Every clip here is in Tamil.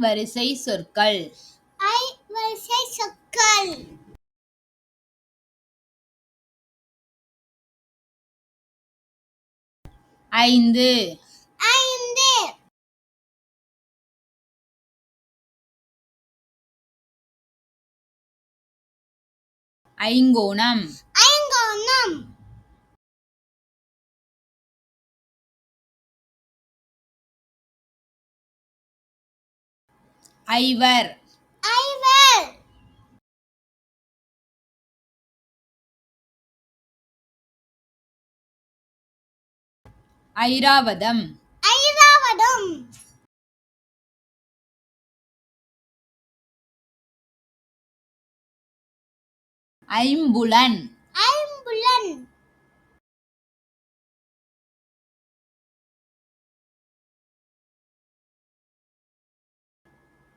வரிசை சொற்கள். வரிசை சொற்கள். 5 ஐங்கோணம். ஐங்கோணம். ஐவர். ஐவர். ஐராவதம். ஐராவதம். ஐம்புலன். ஐம்புலன்.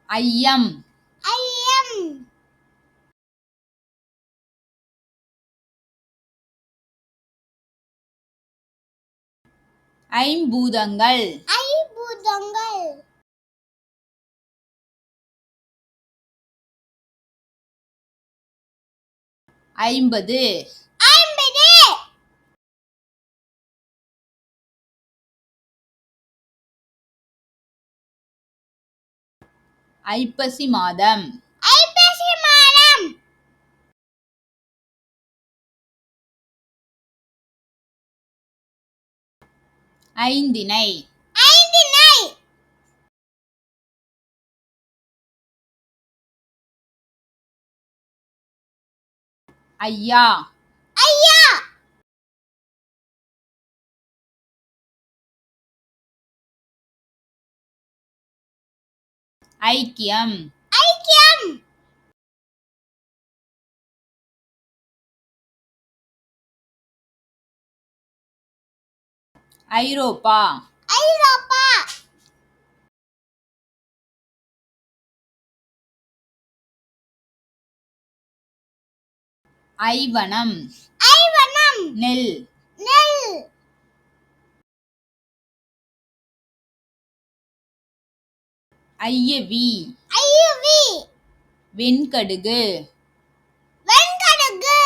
ஐயம். ஐயம். ஐம்பூதங்கள். ஐம்பூதங்கள். ஐம்பது. ஐம்பது. ஐப்பசி மாதம். ஐப்பசி மாதம். ஐந்திணை. ஐந்திணை. ஐயா. ஐயா. ஐக்கியம். ஐக்கியம். ஐரோப்பா. ஐரோப்பா. ஐவனம். ஐவனம். நெல். நெல். ஐயவி. ஐயவி. வெண்கடுகு. வெண்கடுகு.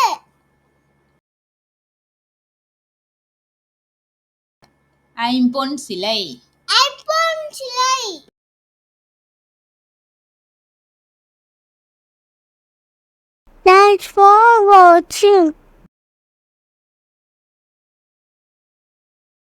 ஐம்பொன் சிலை. ஐம்பொன் சிலை. Thanks for watching.